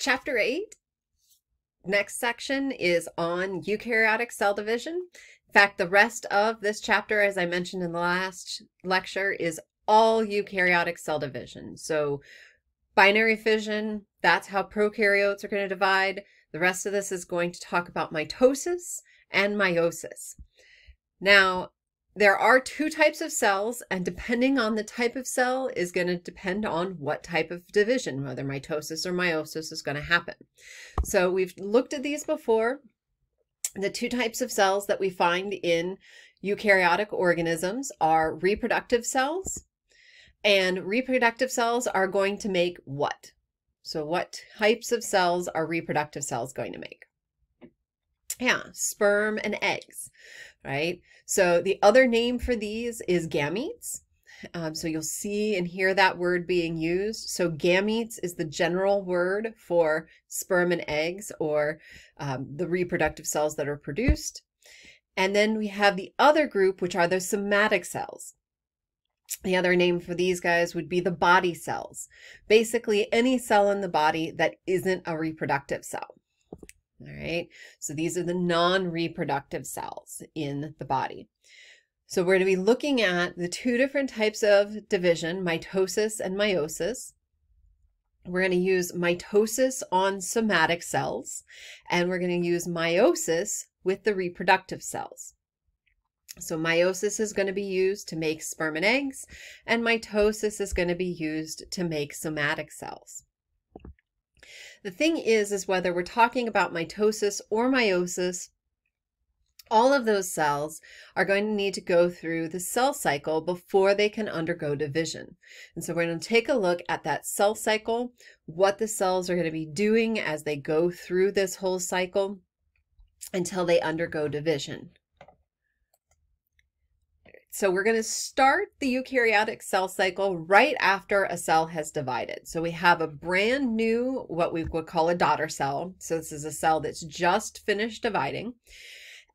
Chapter 8, next section is on eukaryotic cell division. In fact, the rest of this chapter, as I mentioned in the last lecture, is all eukaryotic cell division. So binary fission, that's how prokaryotes are going to divide. The rest of this is going to talk about mitosis and meiosis. Now, there are two types of cells, and depending on the type of cell is going to depend on what type of division, whether mitosis or meiosis is going to happen. So we've looked at these before. The two types of cells that we find in eukaryotic organisms are reproductive cells, and reproductive cells are going to make what? So what types of cells are reproductive cells going to make? Yeah, sperm and eggs, right? So the other name for these is gametes. So you'll see and hear that word being used. So gametes is the general word for sperm and eggs, or the reproductive cells that are produced. And then we have the other group, which are the somatic cells. The other name for these guys would be the body cells. Basically, any cell in the body that isn't a reproductive cell. All right, so these are the non-reproductive cells in the body. So we're going to be looking at the two different types of division, mitosis and meiosis. We're going to use mitosis on somatic cells, and we're going to use meiosis with the reproductive cells. So meiosis is going to be used to make sperm and eggs, and mitosis is going to be used to make somatic cells. The thing is whether we're talking about mitosis or meiosis, all of those cells are going to need to go through the cell cycle before they can undergo division. And so we're going to take a look at that cell cycle, what the cells are going to be doing as they go through this whole cycle until they undergo division. So we're going to start the eukaryotic cell cycle right after a cell has divided. So we have a brand new, what we would call a daughter cell. So this is a cell that's just finished dividing.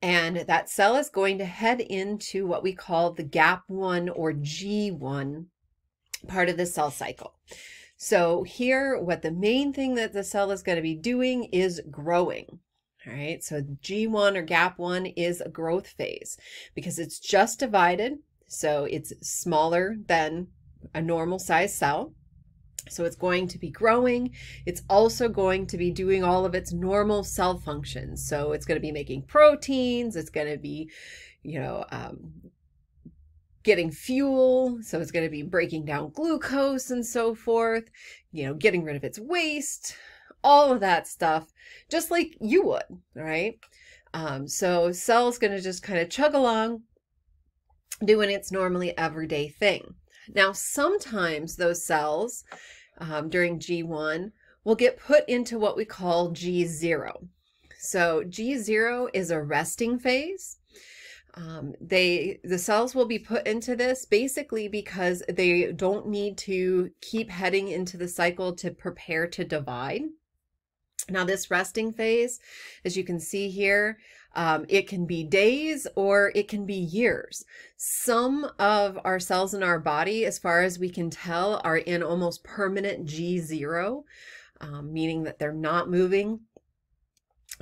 And that cell is going to head into what we call the gap1 or G1 part of the cell cycle. So here, what the main thing that the cell is going to be doing is growing. All right, so G1 or gap1 is a growth phase because it's just divided, so it's smaller than a normal size cell. So it's going to be growing. It's also going to be doing all of its normal cell functions. So it's going to be making proteins. It's going to be, getting fuel. So it's going to be breaking down glucose and so forth, getting rid of its waste, all of that stuff, just like you would, right? So cell's going to just kind of chug along, doing its normally everyday thing. Now, sometimes those cells during G1 will get put into what we call G0. So G0 is a resting phase. The cells will be put into this basically because they don't need to keep heading into the cycle to prepare to divide. Now this resting phase, as you can see here, it can be days or it can be years. Some of our cells in our body, as far as we can tell, are in almost permanent G0, meaning that they're not moving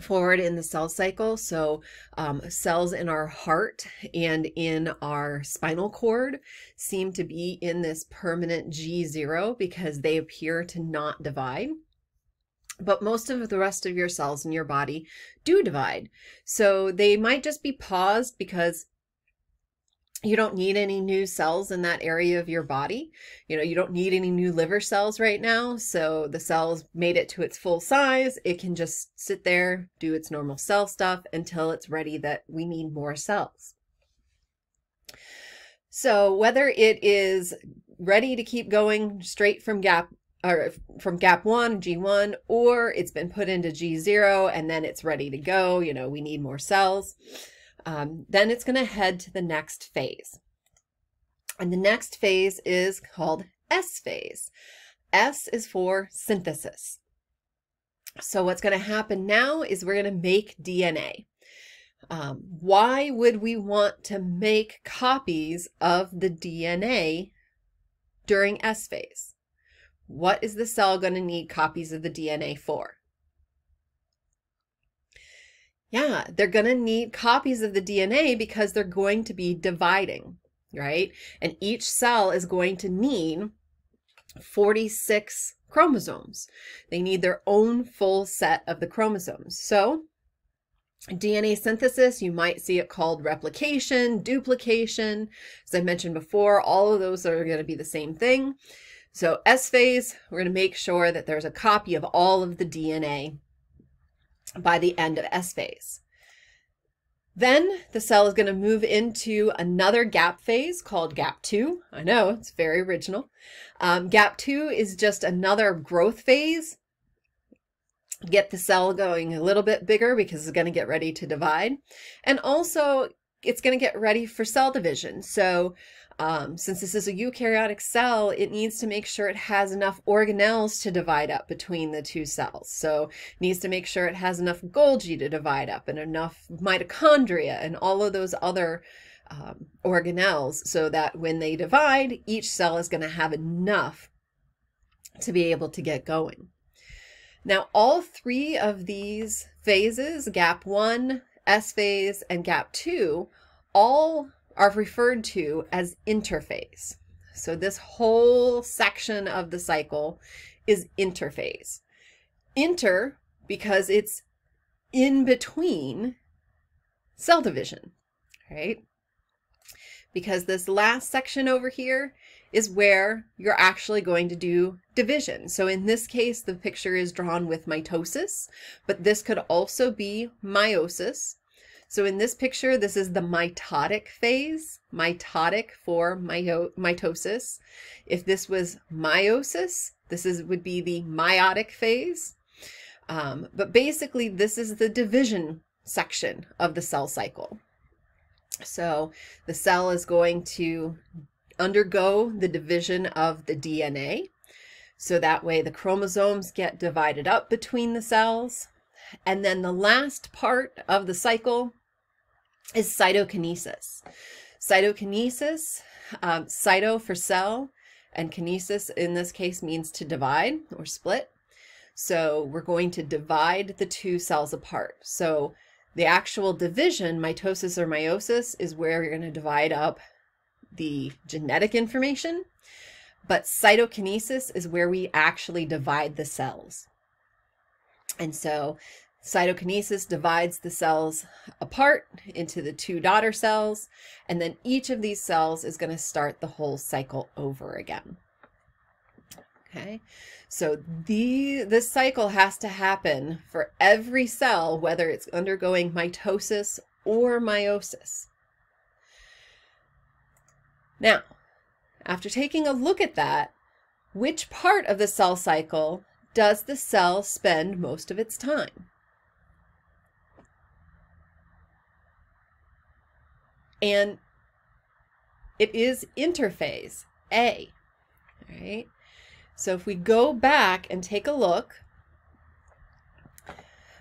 forward in the cell cycle. So cells in our heart and in our spinal cord seem to be in this permanent G0 because they appear to not divide. But most of the rest of your cells in your body do divide. So they might just be paused because you don't need any new cells in that area of your body. You don't need any new liver cells right now. So the cell's made it to its full size. It can just sit there, do its normal cell stuff until it's ready that we need more cells. So whether it is ready to keep going straight from gap1, G1, or it's been put into G0 and then it's ready to go, we need more cells, then it's going to head to the next phase. And the next phase is called S phase. S is for synthesis. So what's going to happen now is we're going to make DNA. Why would we want to make copies of the DNA during S phase? what is the cell going to need copies of the DNA for? Yeah, they're going to need copies of the DNA because they're going to be dividing, right? And each cell is going to need 46 chromosomes. They need their own full set of the chromosomes. So DNA synthesis, you might see it called replication, duplication. As I mentioned before, all of those are going to be the same thing. So S phase, we're going to make sure that there's a copy of all of the DNA by the end of S phase. Then the cell is going to move into another gap phase called gap 2. I know, it's very original. Gap 2 is just another growth phase. Get the cell going a little bit bigger because it's going to get ready to divide. And also, it's going to get ready for cell division. So since this is a eukaryotic cell, it needs to make sure it has enough organelles to divide up between the two cells. So it needs to make sure it has enough Golgi to divide up and enough mitochondria and all of those other organelles so that when they divide, each cell is going to have enough to be able to get going. Now, all three of these phases, gap 1, S phase, and gap 2, all are referred to as interphase. So this whole section of the cycle is interphase. Inter, because it's in between cell division, right? Because this last section over here is where you're actually going to do division. So in this case, the picture is drawn with mitosis, but this could also be meiosis. So in this picture, this is the mitotic phase, mitotic for mitosis. If this was meiosis, would be the meiotic phase. But basically, this is the division section of the cell cycle. So the cell is going to undergo the division of the DNA. So that way the chromosomes get divided up between the cells. And then the last part of the cycle is cytokinesis. Cytokinesis, cyto for cell, and kinesis in this case means to divide or split. So we're going to divide the two cells apart. So the actual division, mitosis or meiosis, is where you're going to divide up the genetic information, but cytokinesis is where we actually divide the cells. And so cytokinesis divides the cells apart into the two daughter cells, and then each of these cells is going to start the whole cycle over again. Okay, so this cycle has to happen for every cell, whether it's undergoing mitosis or meiosis. Now, after taking a look at that, which part of the cell cycle does the cell spend most of its time? And it is interphase, A, all right? So if we go back and take a look,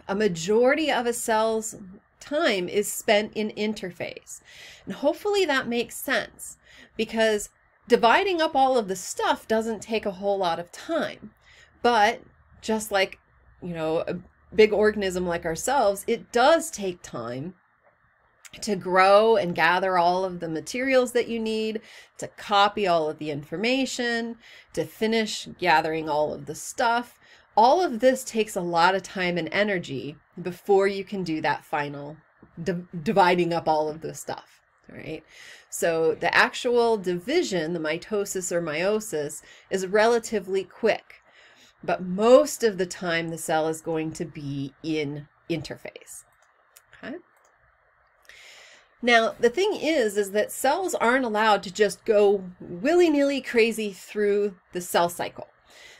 a majority of a cell's time is spent in interphase. And hopefully that makes sense, because dividing up all of the stuff doesn't take a whole lot of time. But just like, a big organism like ourselves, it does take time to grow and gather all of the materials that you need, to copy all of the information, to finish gathering all of the stuff. All of this takes a lot of time and energy before you can do that final dividing up all of the stuff, right? So the actual division, the mitosis or meiosis, is relatively quick, but most of the time the cell is going to be in interphase, okay? Now, the thing is that cells aren't allowed to just go willy-nilly crazy through the cell cycle.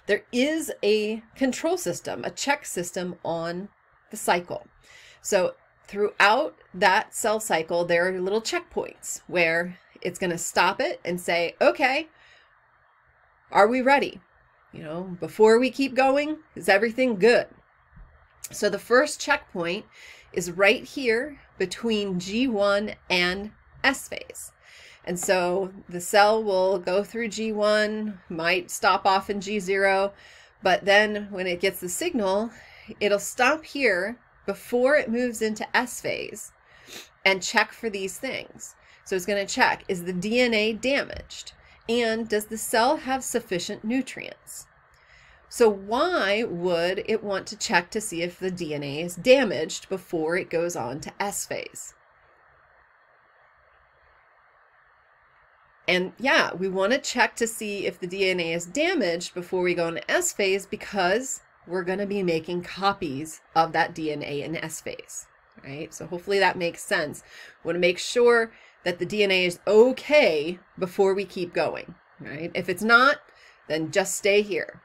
There is a control system, a check system on the cycle. So throughout that cell cycle, there are little checkpoints where it's going to stop it and say, okay, are we ready? Before we keep going, is everything good? So the first checkpoint is right here between G1 and S phase. And so the cell will go through G1, might stop off in G0, but then when it gets the signal, it'll stop here before it moves into S phase and check for these things. So it's going to check, is the DNA damaged? And does the cell have sufficient nutrients? So why would it want to check to see if the DNA is damaged before it goes on to S phase? And yeah, we want to check to see if the DNA is damaged before we go into S phase because we're going to be making copies of that DNA in S phase, right? So hopefully that makes sense. We want to make sure that the DNA is okay before we keep going, right? If it's not, then just stay here.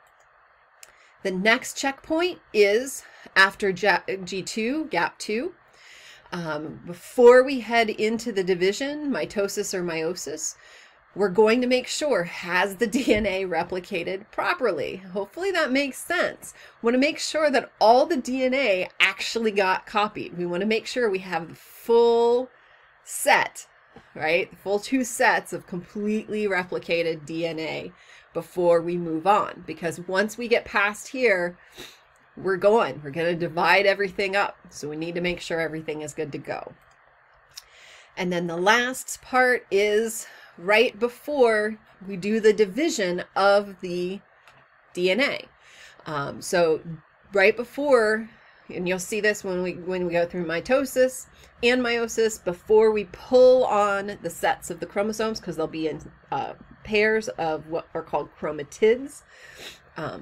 The next checkpoint is after G2, gap 2. Before we head into the division, mitosis or meiosis, we're going to make sure, has the DNA replicated properly? Hopefully that makes sense. We want to make sure that all the DNA actually got copied. We want to make sure we have the full set, right? The full 2 sets of completely replicated DNA before we move on, because once we get past here, we're going to divide everything up. So we need to make sure everything is good to go. And then the last part is right before we do the division of the DNA. So right before, and you'll see this when we go through mitosis and meiosis, before we pull on the sets of the chromosomes, because they'll be in pairs of what are called chromatids.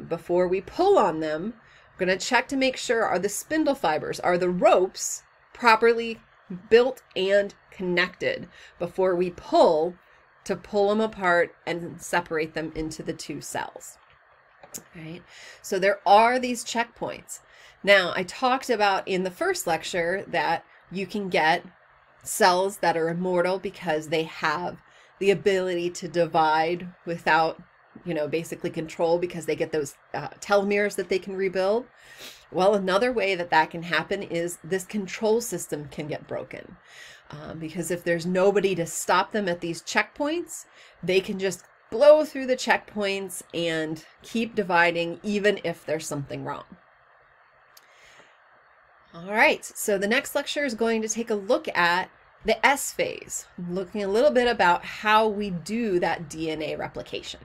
Before we pull on them, we're going to check to make sure, are the spindle fibers, are the ropes properly built and connected before we pull, to pull them apart and separate them into the 2 cells. Right? So there are these checkpoints. Now, I talked about in the first lecture that you can get cells that are immortal because they have the ability to divide without, basically control, because they get those telomeres that they can rebuild. Well, another way that that can happen is this control system can get broken. Because if there's nobody to stop them at these checkpoints, they can just blow through the checkpoints and keep dividing even if there's something wrong. All right, so the next lecture is going to take a look at the S phase, looking a little bit about how we do that DNA replication.